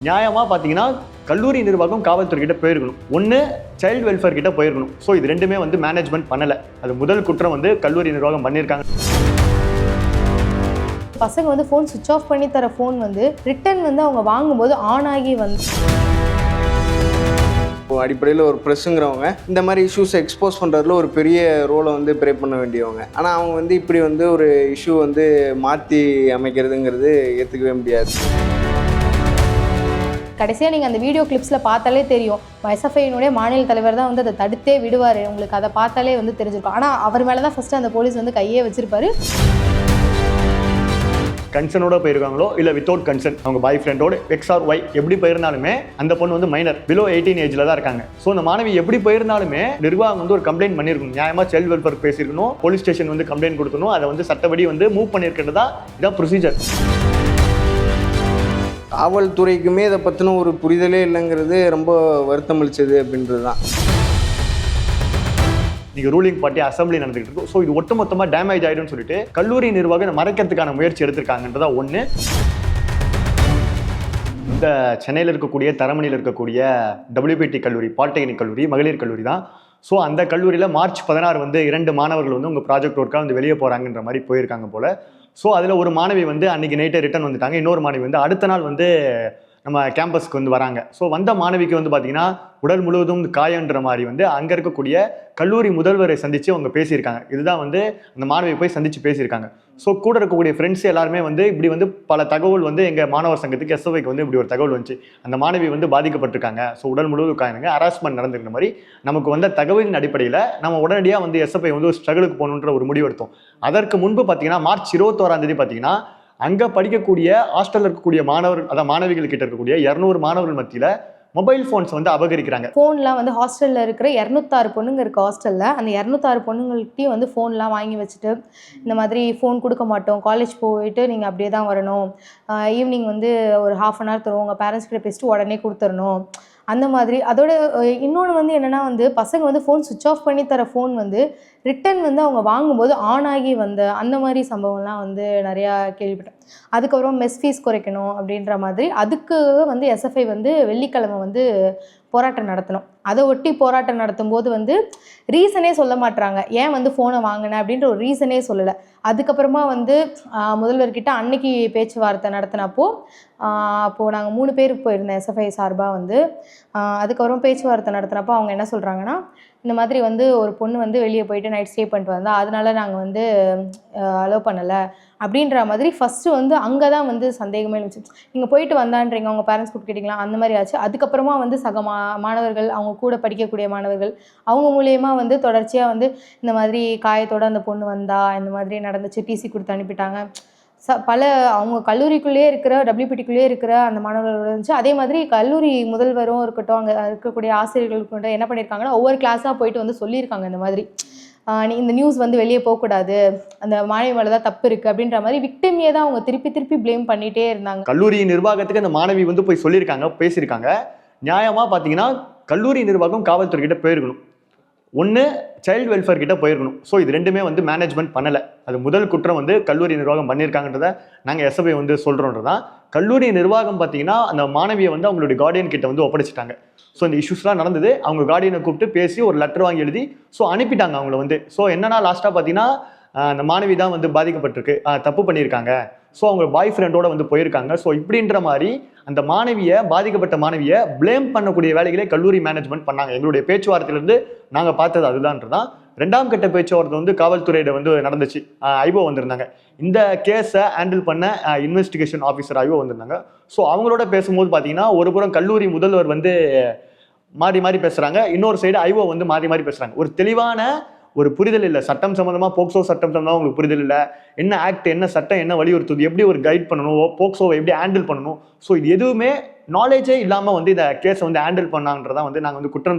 நியாயமாக பார்த்தீங்கன்னா கல்லூரி நிர்வாகம் காவல்துறை கிட்ட போயிருக்கணும். ஒன்று சைல்டு வெல்ஃபேர் கிட்ட போயிருக்கணும். ஸோ இது ரெண்டுமே வந்து மேனேஜ்மெண்ட் பண்ணலை. அது முதல் குற்றம் வந்து கல்லூரி நிர்வாகம் பண்ணியிருக்காங்க. பசங்க வந்து ஃபோன் சுவிட்ச் ஆஃப் பண்ணி தர ஃபோன் வந்து ரிட்டன் வந்து அவங்க வாங்கும்போது ஆன் ஆகி வந்து அடிப்படையில் ஒரு ப்ரெஸ்ஸுங்கிறவங்க இந்த மாதிரி இஷ்யூஸை எக்ஸ்போஸ் பண்ணுறதுல ஒரு பெரிய ரோலை வந்து ப்ளே பண்ண வேண்டியவங்க. ஆனால் அவங்க வந்து இப்படி வந்து ஒரு இஷ்யூ வந்து மாற்றி அமைக்கிறதுங்கிறது ஏற்றுக்கவே முடியாது. கடைசியாக நீங்கள் அந்த வீடியோ கிளிப்ஸில் பார்த்தாலே தெரியும், எஸ்எஃப்ஐனுடைய மாநில தலைவர் தான் வந்து அதை தடுத்தே விடுவார். உங்களுக்கு அதை பார்த்தாலே வந்து தெரிஞ்சிருக்கும். ஆனால் அவர் மேலே தான் ஃபஸ்ட்டு அந்த போலீஸ் வந்து கையே வச்சிருப்பாரு. கன்சர்னோட போயிருக்காங்களோ இல்லை வித்தவுட் கன்சர்ன் அவங்க பாய் ஃப்ரெண்டோட எக்ஸ் ஆர் ஒய் எப்படி போயிருந்தாலுமே அந்த பொண்ணு வந்து மைனர் பிலோ 18 ஏஜ்ல தான் இருக்காங்க. ஸோ அந்த மாணவி எப்படி போயிருந்தாலுமே நிர்வாகம் வந்து ஒரு கம்ப்ளைண்ட் பண்ணியிருக்கணும். நியாயமா சைல்டு வெல்ஃபேர் பேசியிருக்கணும், போலீஸ் ஸ்டேஷன் வந்து கம்ப்ளைண்ட் கொடுக்கணும், அதை வந்து சட்டப்படி வந்து மூவ் பண்ணியிருக்கிறதா இதான் ப்ரொசீஜர். காவல்துறைக்குமே இதை பற்றின ஒரு புரிதலே இல்லைங்கிறது ரொம்ப வருத்தம் அளிச்சது அப்படின்றது தான். நீங்கள் ரூலிங் பார்ட்டி அசம்பிளி நடந்துகிட்டு இருக்கும். ஸோ இது ஒட்டுமொத்தமாக டேமேஜ் ஆகிடும்னு சொல்லிட்டு கல்லூரி நிர்வாகம் இதை மறைக்கிறதுக்கான முயற்சி எடுத்திருக்காங்கன்றதா ஒன்று. இந்த சென்னையில் இருக்கக்கூடிய தரமணியில் இருக்கக்கூடிய WPT கல்லூரி, பாலிடெக்னிக் கல்லூரி, மகளிர் கல்லூரி தான். ஸோ அந்த கல்லூரியில் மார்ச் 16 வந்து 2 மாணவர்கள் வந்து உங்கள் ப்ராஜெக்ட் ஒர்க்காக வந்து வெளியே போகிறாங்கன்ற மாதிரி போயிருக்காங்க போல். ஸோ அதில் ஒரு மாணவி வந்து அன்றைக்கி நைட்டே ரிட்டர்ன் வந்துட்டாங்க. இன்னொரு மாணவி வந்து அடுத்த நாள் வந்து நம்ம கேம்பஸ்க்கு வந்து வராங்க. ஸோ வந்த மாணவிக்கு வந்து பார்த்தீங்கன்னா உடல் முழுவதும் காயன்ற மாதிரி வந்து அங்கே இருக்கக்கூடிய கல்லூரி முதல்வரை சந்தித்து அவங்க பேசியிருக்காங்க. இதுதான் வந்து அந்த மாணவியை போய் சந்தித்து பேசியிருக்காங்க. ஸோ கூட இருக்கக்கூடிய ஃப்ரெண்ட்ஸ் எல்லாருமே வந்து இப்படி வந்து பல தகவல் வந்து எங்கள் மாணவர் சங்கத்துக்கு எஸ்எஃப்ஐக்கு வந்து இப்படி ஒரு தகவல் வந்துச்சு, அந்த மாணவி வந்து பாதிக்கப்பட்டிருக்காங்க, ஸோ உடல் முழுவதும் காயங்க, ஹராஸ்மெண்ட் நடந்துருக்கிற மாதிரி நமக்கு வந்த தகவலின் அடிப்படையில் நம்ம உடனடியாக வந்து எஸ்எஃப்ஐ வந்து ஒரு ஸ்ட்ரகிளுக்கு போகணுன்ற ஒரு முடிவு எடுத்தோம். அதற்கு முன்பு பார்த்தீங்கன்னா மார்ச் 21 பார்த்தீங்கன்னா அங்கே படிக்கக்கூடிய ஹாஸ்டலில் இருக்கக்கூடிய மாணவிகள் கிட்ட இருக்கக்கூடிய 200 மாணவர்கள் மத்தியில் மொபைல் ஃபோன்ஸ் வந்து அபகரிக்கிறாங்க. ஃபோன்லாம் வந்து ஹாஸ்டலில் இருக்கிற 206 பொண்ணுங்க இருக்குது ஹாஸ்டலில். அந்த 206 பொண்ணுங்கள்கிட்டையும் வந்து ஃபோன்லாம் வாங்கி வச்சுட்டு இந்த மாதிரி ஃபோன் கொடுக்க மாட்டோம், காலேஜ் போயிட்டு நீங்கள் அப்படியே தான் வரணும், ஈவினிங் வந்து ஒரு ½ அன் ஹவர் தருவோம், உங்கள் பேரண்ட்ஸ் கிட்ட பேசிட்டு உடனே கொடுத்துடணும் அந்த மாதிரி. அதோட இன்னொன்று வந்து என்னென்னா வந்து பசங்க வந்து ஃபோன் சுவிட்ச் ஆஃப் பண்ணி தர ஃபோன் வந்து ரிட்டன் வந்து அவங்க வாங்கும்போது ஆன் ஆகி வந்த அந்த மாதிரி சம்பவம்லாம் வந்து நிறையா கேள்விப்பட்டேன். அதுக்கப்புறம் மெஸ் ஃபீஸ் குறைக்கணும் அப்படின்ற மாதிரி அதுக்கு வந்து எஸ்எஃப்ஐ வந்து வெள்ளிக்கிழமை வந்து போராட்டம் நடத்தணும். அதை ஒட்டி போராட்டம் நடத்தும் போது வந்து ரீசனே சொல்ல மாட்டுறாங்க, ஏன் வந்து ஃபோனை வாங்கினேன் அப்படின்ற ஒரு ரீசனே சொல்லலை. அதுக்கப்புறமா வந்து முதல்வர்கிட்ட அன்னைக்கு பேச்சுவார்த்தை நடத்தினப்போ அப்போது நாங்கள் 3 பேர் போயிருந்தோம் எஸ்எஃப்ஐ சார்பாக வந்து. அதுக்கப்புறம் பேச்சுவார்த்தை நடத்தினப்போ அவங்க என்ன சொல்கிறாங்கன்னா, இந்த மாதிரி வந்து ஒரு பொண்ணு வந்து வெளியே போயிட்டு நைட் ஸ்டே பண்ணிட்டு வந்தால் அதனால நாங்கள் வந்து அலோவ் பண்ணலை அப்படின்ற மாதிரி ஃபஸ்ட்டு வந்து அங்கே தான் வந்து சந்தேகமே இருந்துச்சு. நீங்கள் போயிட்டு வந்தான்றீங்க, அவங்க பேரண்ட்ஸ் கூப்பிட்டுக்கிட்டீங்களா அந்த மாதிரி ஆச்சு. அதுக்கப்புறமா வந்து சக மாணவர்கள், அவங்க கூட படிக்கக்கூடிய மாணவர்கள் அவங்க மூலியமாக வந்து தொடர்ச்சியாக வந்து இந்த மாதிரி காயத்தோடு அந்த பொண்ணு வந்தா, இந்த மாதிரி நடந்துச்சு, டிசி கொடுத்து அனுப்பிட்டாங்க. பல அவங்க கல்லூரிக்குள்ளேயே இருக்கிற WPTக்குள்ளேயே இருக்கிற அந்த மாணவர்களோட இருந்துச்சு. அதே மாதிரி கல்லூரி முதல்வரும் இருக்கட்டும், அங்கே இருக்கக்கூடிய ஆசிரியர்களுக்கு என்ன பண்ணியிருக்காங்கன்னா ஒவ்வொரு கிளாஸாக போயிட்டு வந்து சொல்லியிருக்காங்க, இந்த மாதிரி இந்த நியூஸ் வந்து வெளியே போகக்கூடாது, அந்த மாணவி மேலே தான் தப்பு இருக்குது அப்படின்ற மாதிரி விக்டிமையே தான் அவங்க திருப்பி ப்ளேம் பண்ணிகிட்டே இருந்தாங்க. கல்லூரி நிர்வாகத்துக்கு அந்த மாணவி வந்து போய் சொல்லியிருக்காங்க, பேசியிருக்காங்க. நியாயமாக பார்த்தீங்கன்னா கல்லூரி நிர்வாகம் காவல்துறை கிட்ட போயிருக்கணும். ஒன்று சைல்டு வெல்ஃபேர் கிட்ட போயிருக்கணும். ஸோ இது ரெண்டுமே வந்து மேனேஜ்மெண்ட் பண்ணலை. அது முதல் குற்றம் வந்து கல்லூரி நிர்வாகம் பண்ணியிருக்காங்கன்றத நாங்கள் எஸ்எஃப்ஐ வந்து சொல்கிறோன்றதான். கல்லூரி நிர்வாகம் பார்த்தீங்கன்னா அந்த மாணவியை வந்து அவங்களுடைய கார்டியன் கிட்ட வந்து ஒப்படைச்சிட்டாங்க. ஸோ இந்த இஷ்யூஸ்லாம் நடந்தது, அவங்க கார்டியனை கூப்பிட்டு பேசி ஒரு லெட்டர் வாங்கி எழுதி ஸோ அனுப்பிட்டாங்க அவங்கள வந்து. ஸோ என்னன்னா லாஸ்ட்டாக பார்த்தீங்கன்னா அந்த மாணவி தான் வந்து பாதிக்கப்பட்டிருக்கு, தப்பு பண்ணியிருக்காங்க, ஸோ அவங்க பாய் ஃப்ரெண்டோட வந்து போயிருக்காங்க. ஸோ இப்படின்ற மாதிரி அந்த பாதிக்கப்பட்ட மாணவியை ப்ளேம் பண்ணக்கூடிய வேலைகளே கல்லூரி மேனேஜ்மெண்ட் பண்ணாங்க. எங்களுடைய பேச்சுவார்த்தையிலேருந்து நாங்கள் பார்த்தது அதுதான்றதான். 2ஆம் கட்ட பேச்சுவார்த்தை வந்து காவல்துறையிட வந்து நடந்துச்சு. ஐஓ வந்திருந்தாங்க. இந்த கேஸை ஹேண்டில் பண்ண இன்வெஸ்டிகேஷன் ஆஃபீஸர் ஐஓ வந்திருந்தாங்க. ஸோ அவங்களோட பேசும்போது பார்த்தீங்கன்னா ஒரு புறம் கல்லூரி முதல்வர் வந்து மாறி பேசுகிறாங்க, இன்னொரு சைடு ஐஓ வந்து மாறி பேசுகிறாங்க. ஒரு தெளிவான ஒரு புரிதல் இல்லை. சட்டம் சம்மந்தமாக போக்சோ சட்டம் சம்மந்தமாக உங்களுக்கு புரிதல் இல்லை, என்ன ஆக்ட், என்ன சட்டம், என்ன வலியுறுத்துது, எப்படி ஒரு கைட் பண்ணணும், போக்சோவை எப்படி ஹேண்டில் பண்ணணும், ஸோ இது எதுவுமே நாலேஜே இல்லாமல் வந்து இந்த கேஸை வந்து ஹேண்டில் பண்ணாங்கன்றதான் வந்து நாங்கள் வந்து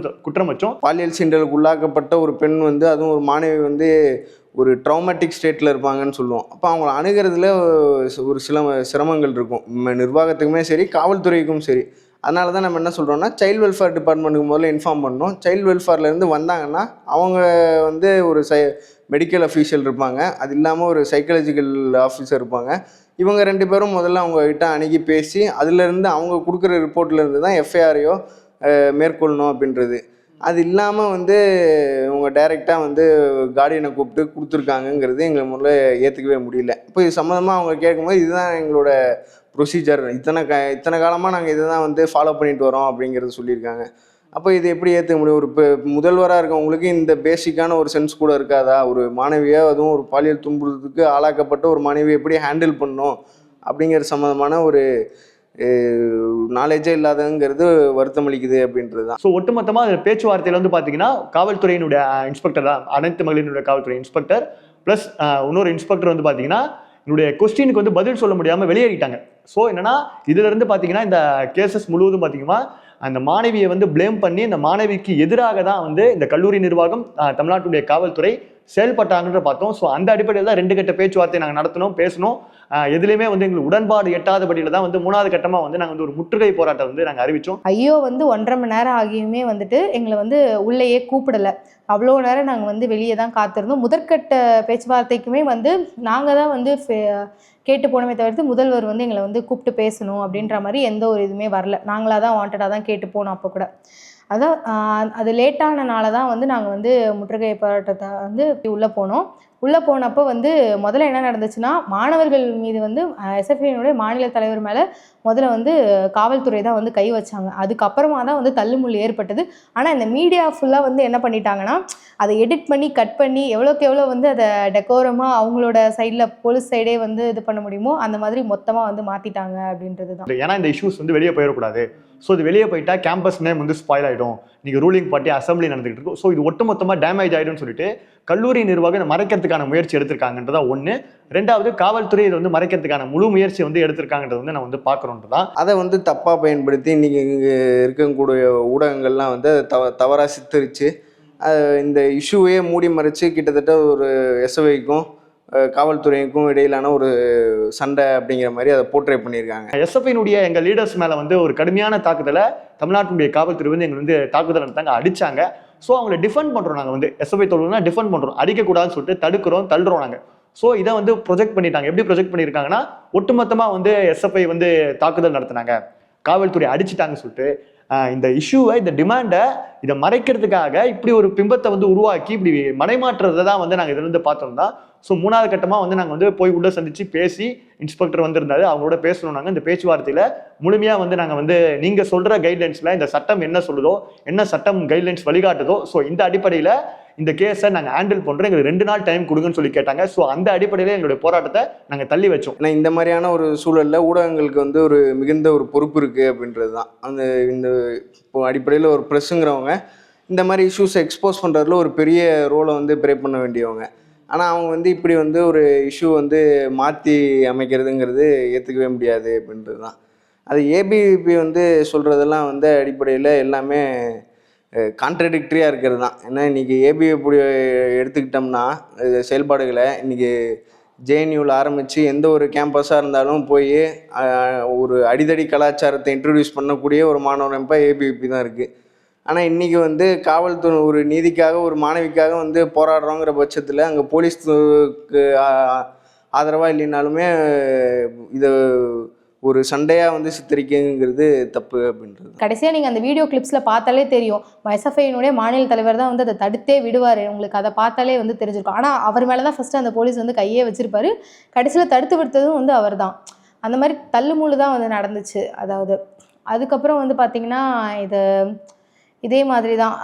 குற்றம் வச்சோம். பாலியல் சீண்டலுக்கு உள்ளாக்கப்பட்ட ஒரு பெண் வந்து, அதுவும் ஒரு மாணவி வந்து ஒரு ட்ராமாட்டிக் ஸ்டேட்டில் இருப்பாங்கன்னு சொல்லுவோம். அப்போ அவங்கள அணுகிறதுல ஒரு சில சிரமங்கள் இருக்கும், நிர்வாகத்துக்குமே சரி காவல்துறைக்கும் சரி. அதனால தான் நம்ம என்ன சொல்கிறோம்னா சைல்டு வெல்ஃபேர் டிபார்ட்மெண்ட்டுக்கு முதல்ல இன்ஃபார்ம் பண்ணணும். சைல்டு வெல்ஃபேர்லேருந்து வந்தாங்கன்னா அவங்க வந்து ஒரு மெடிக்கல் அஃபீஷியல் இருப்பாங்க, அது இல்லாமல் ஒரு சைக்காலஜிக்கல் ஆஃபீஸர் இருப்பாங்க. இவங்க 2 பேரும் முதல்ல அவங்ககிட்ட அணுகி பேசி அதுலேருந்து அவங்க கொடுக்குற ரிப்போர்ட்லேருந்து தான் எஃப்ஐஆரையோ மேற்கொள்ளணும் அப்படின்றது. அது இல்லாமல் வந்து இவங்க டைரெக்டாக வந்து கார்டியனை கூப்பிட்டு கொடுத்துருக்காங்கங்கிறது எங்களை முதல்ல ஏற்றுக்கவே முடியல. இப்போ இது சம்மந்தமாக அவங்க கேட்கும்போது இதுதான் எங்களோட ப்ரொசீஜர், இத்தனை காலமாக நாங்கள் இதை தான் வந்து ஃபாலோ பண்ணிட்டு வரோம் அப்படிங்கிறது சொல்லியிருக்காங்க. அப்போ இது எப்படி ஏற்றுக்க முடியும்? ஒரு முதல்வராக இருக்கவங்களுக்கு இந்த பேசிக்கான ஒரு சென்ஸ் கூட இருக்காதா? ஒரு மாணவியை, அதுவும் ஒரு பாலியல் துன்புறுத்தலுக்கு ஆளாக்கப்பட்ட ஒரு மாணவியை எப்படி ஹேண்டில் பண்ணணும் அப்படிங்கிற சம்மந்தமான ஒரு நாலேஜே இல்லாதங்கிறது வருத்தம் அளிக்குது அப்படின்றது தான். ஸோ ஒட்டுமொத்தமாக அது பேச்சுவார்த்தையில் வந்து பார்த்தீங்கன்னா காவல்துறையினுடைய இன்ஸ்பெக்டர் தான், அனைத்து மகளிரினுடைய காவல்துறை இன்ஸ்பெக்டர் ப்ளஸ் இன்னொரு இன்ஸ்பெக்டர் வந்து பார்த்தீங்கன்னா என்னுடைய கொஸ்டினுக்கு வந்து பதில் சொல்ல முடியாமல் வெளியேறிட்டாங்க. ஸோ என்னன்னா இதுலேருந்து பார்த்தீங்கன்னா இந்த கேசஸ் முழுவதும் பார்த்தீங்கன்னா அந்த மாணவியை வந்து பிளேம் பண்ணி இந்த மாணவிக்கு எதிராக தான் வந்து இந்த கல்லூரி நிர்வாகம், தமிழ்நாட்டுடைய காவல்துறை செயல்பட்டாங்கன்ற பார்த்தோம். ஸோ அந்த அடிப்படையில் தான் 2 கட்ட பேச்சுவார்த்தை நாங்கள் நடத்தினோம், பேசணும். எதுலையுமே வந்து எங்களுக்கு உடன்பாடு எட்டாதபடியில் தான் வந்து 3வது கட்டமாக வந்து நாங்கள் வந்து ஒரு முற்றுகை போராட்டம் வந்து நாங்கள் அறிவித்தோம். ஐயோ வந்து 1.5 மணி நேரம் ஆகியுமே வந்துட்டு எங்களை வந்து உள்ளேயே கூப்பிடலை. அவ்வளோ நேரம் நாங்கள் வந்து வெளியே தான் காத்திருந்தோம். முதற்கட்ட பேச்சுவார்த்தைக்குமே வந்து நாங்கள் தான் வந்து கேட்டு போனமே தவிர்த்து முதல்வர் வந்து எங்களை வந்து கூப்பிட்டு பேசணும் அப்படின்ற மாதிரி எந்த ஒரு இதுவுமே வரல. நாங்களாக தான் வாண்டடாக தான் கேட்டு போனோம். அப்போ கூட அதான் அது லேட்டானனால தான் வந்து நாங்கள் வந்து முற்றுகை போராட்டத்தை வந்து உள்ளே போனோம். உள்ளே போனப்போ வந்து முதல்ல என்ன நடந்துச்சுன்னா, மாணவர்கள் மீது வந்து எஸ்எஃப்ஐனுடைய மாநில தலைவர் மேலே முதல்ல வந்து காவல்துறை தான் வந்து கை வச்சாங்க. அதுக்கப்புறமா தான் வந்து தள்ளுமுள்ளு ஏற்பட்டது. ஆனால் இந்த மீடியா ஃபுல்லாக வந்து என்ன பண்ணிட்டாங்கன்னா, அதை எடிட் பண்ணி கட் பண்ணி எவ்வளோக்கு எவ்வளோ வந்து அதை டெக்கோரமாக அவங்களோட சைடில் போலீஸ் சைடே வந்து இது பண்ண முடியுமோ அந்த மாதிரி மொத்தமாக வந்து மாற்றிட்டாங்க அப்படின்றது தான். ஏன்னா இந்த இஷ்யூஸ் வந்து வெளியே போயிடக்கூடாது. ஸோ இது வெளியே போயிட்டா கேம்பஸ் நேம் வந்து ஸ்பாயில் ஆகிடும். நீங்கள் ரூலிங் பார்ட்டி அசம்பிளி நடந்துகிட்டு இருக்கும். ஸோ இது ஒட்டுமொத்தமாக டேமேஜ் ஆகிடும்னு சொல்லிட்டு கல்லூரி நிர்வாகம் இதை மறைக்கிறதுக்கான முயற்சி எடுத்திருக்காங்கன்றதா ஒன்று. 2வது காவல்துறை இதை வந்து மறைக்கிறதுக்கான முழு முயற்சி வந்து எடுத்திருக்காங்கன்றது வந்து நான் வந்து பார்க்குறோன்றதான். அதை வந்து தப்பாக பயன்படுத்தி இன்றைக்கி இங்கே இருக்கக்கூடிய ஊடகங்கள்லாம் வந்து தவறாக சித்தரித்து இந்த இஷ்யூவையே மூடி மறைச்சு கிட்டத்தட்ட ஒரு எஸ்எஃப்ஐக்கும் காவல்துறைக்கும் இடையிலான ஒரு சண்டை அப்படிங்கிற மாதிரி அதை போர்ட்ரே பண்ணியிருக்காங்க. எஸ்எஃப்ஐனுடைய எங்கள் லீடர்ஸ் மேலே வந்து ஒரு கடுமையான தாக்குதலை தமிழ்நாட்டுடைய காவல்துறை வந்து எங்களை வந்து தாக்குதல் நடத்தாங்க, அடித்தாங்க. ஸோ அவங்களை டிஃபெண்ட் பண்ணுறோம். நாங்கள் வந்து எஸ்எஃப்ஐ தொழில்னா டிஃபெண்ட் பண்ணுறோம், அடிக்கக்கூடாதுன்னு சொல்லிட்டு தடுக்கிறோம், தள்ளுறோம் நாங்கள். ஸோ இதை வந்து ப்ரொஜெக்ட் பண்ணிட்டாங்க. எப்படி ப்ரொஜெக்ட் பண்ணியிருக்காங்கன்னா, ஒட்டுமொத்தமாக வந்து எஸ்எஃப்ஐ வந்து தாக்குதல் நடத்தினாங்க, காவல்துறை அடிச்சிட்டாங்கன்னு சொல்லிட்டு இந்த இஷ்யூவை, இந்த டிமாண்டை இதை மறைக்கிறதுக்காக இப்படி ஒரு பிம்பத்தை வந்து உருவாக்கி இப்படி மடைமாற்றுறதை தான் வந்து நாங்கள் இதிலிருந்து பார்த்தோம்னா. ஸோ 3வது கட்டமாக வந்து நாங்கள் வந்து போய் உள்ளே சந்தித்து பேசி, இன்ஸ்பெக்டர் வந்திருந்தாரு, அவங்களோட பேசணும். நாங்கள் இந்த பேச்சுவார்த்தையில் முழுமையாக வந்து நாங்கள் வந்து நீங்கள் சொல்கிற கைட்லைன்ஸில் இந்த சட்டம் என்ன சொல்லுதோ, என்ன சட்டம் கைட்லைன்ஸ் வழிகாட்டுதோ, ஸோ இந்த அடிப்படையில் இந்த கேஸை நாங்கள் ஹேண்டில் பண்ணுறோம், எங்களுக்கு 2 நாள் டைம் கொடுங்கன்னு சொல்லி கேட்டாங்க. ஸோ அந்த அடிப்படையில் எங்களுடைய போராட்டத்தை நாங்கள் தள்ளி வச்சோம். ஏன்னா இந்த மாதிரியான ஒரு சூழலில் ஊடகங்களுக்கு வந்து ஒரு மிகுந்த ஒரு பொறுப்பு இருக்குது அப்படின்றது தான். இந்த இப்போ அடிப்படையில் ஒரு ப்ரெஸ்ஸுங்கிறவங்க இந்த மாதிரி இஷ்யூஸை எக்ஸ்போஸ் பண்ணுறதுல ஒரு பெரிய ரோலை வந்து ப்ளே பண்ண வேண்டியவங்க. ஆனால் அவங்க வந்து இப்படி வந்து ஒரு இஷ்யூ வந்து மாற்றி அமைக்கிறதுங்கிறது ஏற்றுக்கவே முடியாது அப்படின்றது தான். அது ஏபிவிபி வந்து சொல்கிறதெல்லாம் வந்து அடிப்படையில் எல்லாமே கான்ட்ரடிக்டரியாக இருக்கிறது தான். ஏன்னா இன்றைக்கி ஏபிவிபி எடுத்துக்கிட்டோம்னா செயல்பாடுகளை இன்றைக்கி ஜேஎன்யூவில் ஆரம்பித்து எந்த ஒரு கேம்பஸாக இருந்தாலும் போய் ஒரு அடிதடி கலாச்சாரத்தை இன்ட்ரடியூஸ் பண்ணக்கூடிய ஒரு மாணவர் அமைப்பாக ஏபிவிபி தான் இருக்குது. ஆனால் இன்றைக்கி வந்து காவல்துறை ஒரு நீதிக்காக, ஒரு மாணவிக்காக வந்து போராடுறோங்கிற பட்சத்தில் அங்கே போலீஸ்க்கு ஆதரவாக இல்லைனாலுமே இதை ஒரு சண்டையாக வந்து சித்தரிக்குங்கிறது தப்பு அப்படின்றது. கடைசியாக நீங்கள் அந்த வீடியோ கிளிப்ஸில் பார்த்தாலே தெரியும், எஸ்எஃப்ஐனுடைய மாநில தலைவர் தான் வந்து அதை தடுத்தே விடுவார். உங்களுக்கு அதை பார்த்தாலே வந்து தெரிஞ்சிருக்கும். ஆனால் அவர் மேலே தான் ஃபஸ்ட்டு அந்த போலீஸ் வந்து கையே வச்சிருப்பாரு. கடைசியில் தடுத்து விடுத்ததும் வந்து அவர் தான். அந்த மாதிரி தள்ளுமுள்ளு தான் வந்து நடந்துச்சு. அதாவது அதுக்கப்புறம் வந்து பார்த்திங்கன்னா இதே மாதிரி தான்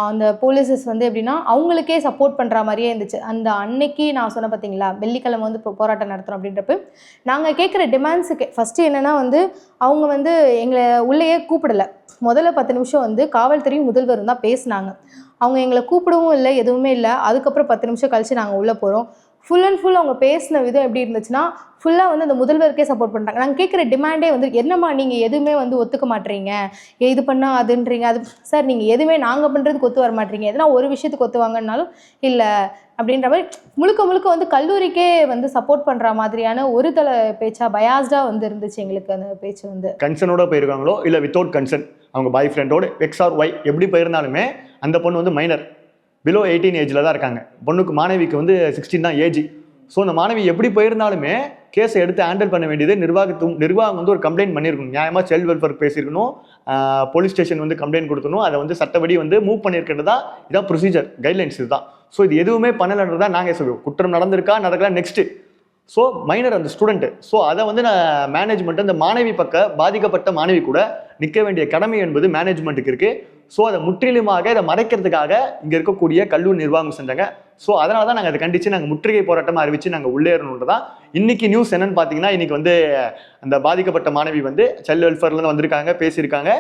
அந்த போலீஸஸ் வந்து எப்படின்னா அவங்களுக்கே சப்போர்ட் பண்ணுற மாதிரியே இருந்துச்சு. அந்த அன்னைக்கு நான் சொன்ன பார்த்தீங்களா, வெள்ளிக்கிழமை வந்து போராட்டம் நடத்துகிறோம் அப்படின்றப்ப நாங்கள் கேட்குற டிமாண்ட்ஸுக்கு ஃபஸ்ட்டு என்னென்னா வந்து அவங்க வந்து எங்களை உள்ளேயே கூப்பிடலை. முதல்ல 10 நிமிஷம் வந்து காவல்துறையும் முதல்வரும் தான் பேசினாங்க. அவங்க எங்களை கூப்பிடவும் இல்லை, எதுவுமே இல்லை. அதுக்கப்புறம் 10 நிமிஷம் கழித்து நாங்கள் உள்ளே போகிறோம். ஃபுல் அண்ட் ஃபுல் அவங்க பேசின விதம் எப்படி இருந்துச்சுன்னா, ஃபுல்லாக வந்து அந்த முதல்வருக்கே சப்போர்ட் பண்ணுறாங்க. நாங்கள் கேட்குற டிமாண்டே வந்து, என்னம்மா நீங்கள் எதுவுமே வந்து ஒத்துக்க மாட்டீங்க, இது பண்ணால் அதுன்றீங்க, அது சார் நீங்கள் எதுவுமே நாங்கள் பண்ணுறதுக்கு ஒத்து வர மாட்டீங்க, எதனா ஒரு விஷயத்துக்கு ஒத்து வாங்கன்னாலும் இல்லை அப்படின்ற மாதிரி முழுக்க முழுக்க வந்து கல்லூரிக்கே வந்து சப்போர்ட் பண்ணுற மாதிரியான ஒரு தலை பேச்சா பயாஸ்டாக வந்து இருந்துச்சு எங்களுக்கு. அந்த பேச்சு வந்து கன்சர்னோட போயிருக்காங்களோ இல்லை வித்தவுட் கன்சர்ன், அவங்க பாய் ஃப்ரெண்டோட எக்ஸ் ஆர் ஒய் எப்படி போயிருந்தாலுமே அந்த பொண்ணு வந்து மைனர், பிலோ 18 ஏஜில் தான் இருக்காங்க. பொண்ணுக்கு மாணவிக்கு வந்து 16 தான் ஏஜ். ஸோ அந்த மாணவி எப்படி போயிருந்தாலுமே கேஸை எடுத்து ஹேண்டில் பண்ண வேண்டியது நிர்வாகம் வந்து ஒரு கம்ப்ளைண்ட் பண்ணியிருக்கணும். நியாயமாக சைல்டு வெல்ஃபேர் பேசியிருக்கணும், போலீஸ் ஸ்டேஷன் வந்து கம்ப்ளைண்ட் கொடுக்கணும், அதை வந்து சட்டப்படி வந்து மூவ் பண்ணியிருக்கிறதா இதான் ப்ரொசீஜர் கைட்லைன்ஸ் இதுதான். ஸோ இது எதுவுமே பண்ணலைன்றதா நாங்கள் சொல்லுவோம். குற்றம் நடந்திருக்கா நடக்கலாம் நெக்ஸ்ட்டு. ஸோ மைனர் அந்த ஸ்டூடெண்ட்டு. ஸோ அதை வந்து மேனேஜ்மெண்ட் அந்த மாணவி பாதிக்கப்பட்ட மாணவி கூட நிற்க வேண்டிய கடமை என்பது மேனேஜ்மெண்ட்டுக்கு இருக்குது. ஸோ அதை முற்றிலுமாக இதை மறைக்கிறதுக்காக இங்கே இருக்கக்கூடிய கல்லூரி நிர்வாகம் செஞ்சாங்க. ஸோ அதனால தான் நாங்கள் அதை கண்டித்து நாங்கள் முற்றுகை போராட்டமாக அறிவித்து நாங்கள் உள்ளேறணுன்றதான் இன்னைக்கு நியூஸ். என்னன்னு பார்த்தீங்கன்னா, இன்னைக்கு வந்து அந்த பாதிக்கப்பட்ட மாணவி வந்து சைல்டு வெல்ஃபேர்லேருந்து வந்திருக்காங்க, பேசியிருக்காங்க,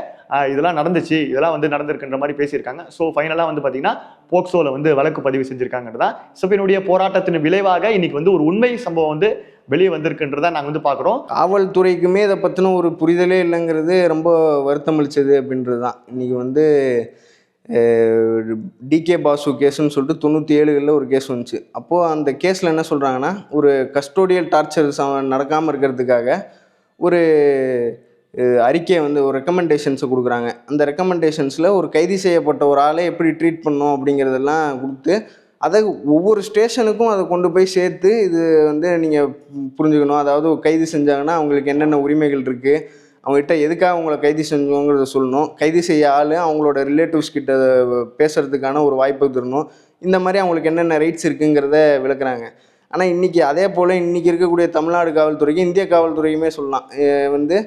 இதெல்லாம் நடந்துச்சு, இதெல்லாம் வந்து நடந்திருக்குன்ற மாதிரி பேசியிருக்காங்க. ஸோ ஃபைனலாக வந்து பார்த்தீங்கன்னா போக்சோவில் வந்து வழக்கு பதிவு செஞ்சுருக்காங்கன்றதான் எஸ்எஃப்ஐனுடைய போராட்டத்தின் விளைவாக இன்னைக்கு வந்து ஒரு உண்மை சம்பவம் வந்து வெளியே வந்திருக்குன்றதா நாங்கள் வந்து பார்க்குறோம். காவல்துறைக்குமே இதை பற்றின ஒரு புரிதலே இல்லைங்கிறது ரொம்ப வருத்தம் அளிச்சது அப்படின்றது தான். இன்றைக்கி வந்து டிகே பாசு கேஸுன்னு சொல்லிட்டு 97களில் ஒரு கேஸ் வந்துச்சு. அப்போது அந்த கேஸில் என்ன சொல்கிறாங்கன்னா, ஒரு கஸ்டோடியல் டார்ச்சர் நடக்காமல் இருக்கிறதுக்காக ஒரு அறிக்கையை வந்து ஒரு ரெக்கமெண்டேஷன்ஸை கொடுக்குறாங்க. அந்த ரெக்கமெண்டேஷன்ஸில் ஒரு கைது செய்யப்பட்ட ஒரு ஆளை எப்படி ட்ரீட் பண்ணணும் அப்படிங்கிறதெல்லாம் கொடுத்து, அதை ஒவ்வொரு ஸ்டேஷனுக்கும் அதை கொண்டு போய் சேர்த்து இது வந்து நீங்கள் புரிஞ்சுக்கணும். அதாவது கைது செஞ்சாங்கன்னா அவங்களுக்கு என்னென்ன உரிமைகள் இருக்குது, அவங்ககிட்ட எதுக்காக அவங்கள கைது செஞ்சோங்கிறத சொல்லணும், கைது செய்ய ஆள் அவங்களோட ரிலேட்டிவ்ஸ் கிட்ட பேசுகிறதுக்கான ஒரு வாய்ப்பு தரணும், இந்த மாதிரி அவங்களுக்கு என்னென்ன ரைட்ஸ் இருக்குங்கிறத விளக்குறாங்க. ஆனால் இன்றைக்கி அதே போல் இன்றைக்கி இருக்கக்கூடிய தமிழ்நாடு காவல்துறைக்கு இந்திய காவல்துறையுமே சொல்லலாம் வந்து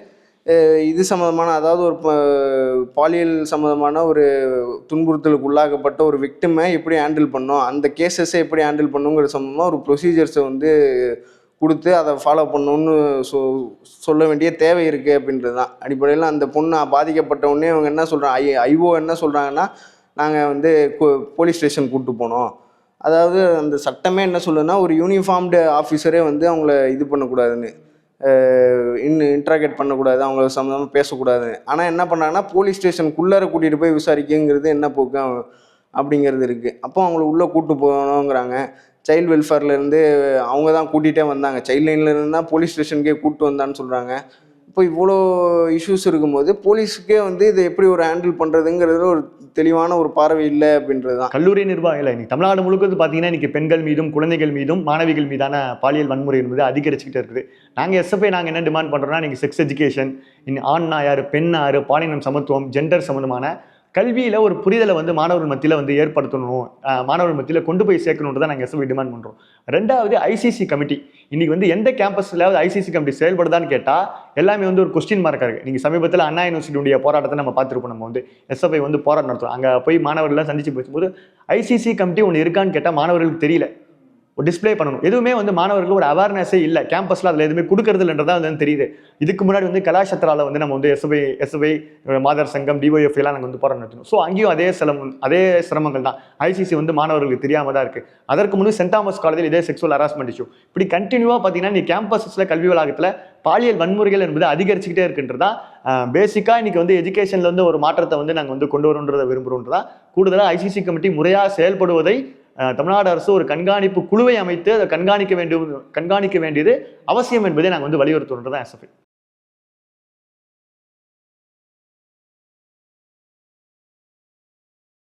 இது சம்மந்தமான, அதாவது ஒரு பாலியல் சம்மந்தமான ஒரு துன்புறுத்தலுக்கு உள்ளாக்கப்பட்ட ஒரு விக்டிமை எப்படி ஹேண்டில் பண்ணோம், அந்த கேசஸை எப்படி ஹேண்டில் பண்ணுங்கிற சம்மந்தமாக ஒரு ப்ரொசீஜர்ஸை வந்து கொடுத்து அதை ஃபாலோ பண்ணணுன்னு சொல்ல வேண்டிய தேவை இருக்குது அப்படின்றது தான் அடிப்படையில். அந்த பொண்ணு பாதிக்கப்பட்ட உடனே அவங்க என்ன சொல்கிறாங்க, ஐஓ என்ன சொல்கிறாங்கன்னா, நாங்கள் வந்து போலீஸ் ஸ்டேஷன் கூப்பிட்டு போனோம். அதாவது அந்த சட்டமே என்ன சொல்லுதுன்னா, ஒரு யூனிஃபார்ம்டு ஆஃபீஸரே வந்து அவங்கள இது பண்ணக்கூடாதுன்னு, இன்ட்ராகேட் பண்ணக்கூடாது, அவங்கள சம்மந்தமாக பேசக்கூடாது. ஆனால் என்ன பண்ணாங்கன்னா, போலீஸ் ஸ்டேஷனுக்குள்ளார கூட்டிகிட்டு போய் விசாரிக்குங்கிறது என்ன போக்கு அப்படிங்கிறது இருக்குது. அப்போ அவங்கள உள்ளே கூப்பிட்டு போகணுங்கிறாங்க. சைல்டு வெல்ஃபேர்லேருந்து அவங்க தான் கூட்டிகிட்டே வந்தாங்க, சைல்டு லைன்லேருந்து தான் போலீஸ் ஸ்டேஷனுக்கே கூப்பிட்டு வந்தான்னு சொல்கிறாங்க. இப்போ இவ்வளோ இஷ்யூஸ் இருக்கும்போது போலீஸுக்கே வந்து இதை எப்படி ஒரு ஹேண்டில் பண்ணுறதுங்கிறது ஒரு தெளிவான ஒரு பார்வை இல்லை அப்படின்றது தான். கல்லூரி நிர்வாகம் இல்லை, இன்னைக்கு தமிழ்நாடு முழுக்க பார்த்தீங்கன்னா இன்றைக்கி பெண்கள் மீதும் குழந்தைகள் மீதும் மாணவிகள் மீதான பாலியல் வன்முறை என்பது அதிகரிச்சுக்கிட்டே இருக்குது. நாங்கள் எஸ்எஃப்ஐ நாங்கள் என்ன டிமாண்ட் பண்ணுறோம்னா, நீங்கள் செக்ஸ் எஜுகேஷன், ஆண்னா யார், பெண்ணா யார், பாலினம் சமத்துவம், ஜெண்டர் சம்மந்தமான கல்வியில் ஒரு புரிதலை வந்து மாணவர்கள் மத்தியில் வந்து ஏற்படுத்தணும், மாணவர்கள் மத்தியில் கொண்டு போய் சேர்க்கணுன்றதை நாங்கள் எஸ்எஃப்ஐ டிமாண்ட் பண்ணுறோம். ரெண்டாவது, ஐசிசி கமிட்டி. இன்றைக்கி வந்து எந்த கேம்பஸ்லாவது ஐசிசி கமிட்டி செயல்படுதான்னு கேட்டால் எல்லாமே வந்து ஒரு கொஸ்டின் மார்க்காக இருக்குது. நீங்கள் சமீபத்தில் அண்ணா யூனிவர்சிட்டியுடைய போராட்டத்தை நம்ம பார்த்துருப்போம். நம்ம வந்து எஸ்எஃப்ஐ வந்து போராட்டம் நடத்துகிறோம். அங்கே போய் மாணவர்கள்லாம் சந்திச்சு பேசும்போது ஐசிசி கமிட்டி ஒன்று இருக்கான்னு கேட்டால் மாணவர்களுக்கு தெரியல, ஒரு டிஸ்பிளே பண்ணணும். எதுவுமே வந்து மாணவர்களுக்கு ஒரு அவேர்னஸே இல்லை, கேம்பஸில் அதில் எதுவுமே கொடுக்கறது இல்லைன்றதா வந்து தெரியுது. இதுக்கு முன்னாடி வந்து கலாஷத்ராவில் வந்து நம்ம வந்து எஸ்எஃப்ஐ மாதர் சங்கம், டிஒஎஃப் எல்லாம் நாங்கள் வந்து போராட்டம் நடத்தணும். ஸோ அங்கேயும் அதே சிரமங்கள் தான். ஐசிசி வந்து மாணவர்களுக்கு தெரியாமல் தான் இருக்குது. அதற்கு முன்னாடி சென்ட் தாமஸ் காலேஜில் இதே செக்ஸுவல் ஹராஸ்மெண்ட் இஷ்யூ. இப்படி கண்டினியூவாக பார்த்தீங்கன்னா நீ கேம்பஸில் கல்வி வளாகத்தில் பாலியல் வன்முறைகள் என்பது அதிகரிச்சுக்கிட்டே இருக்குன்றதா பேசிக்காக இன்றைக்கி வந்து எஜுகேஷனில் வந்து ஒரு மாற்றத்தை வந்து நாங்கள் வந்து கொண்டு வரணுன்றதை விரும்புகிறோன்றதா. கூடுதலாக ஐசிசி கமிட்டி முறையாக செயல்படுவதை தமிழ்நாடு அரசு ஒரு கண்காணிப்பு குழுவை அமைத்து அதை கண்காணிக்க வேண்டியது அவசியம் என்பதை நாங்கள் வந்து வலியுறுத்துறோம் தான் எஸ்எஃப்ஐ.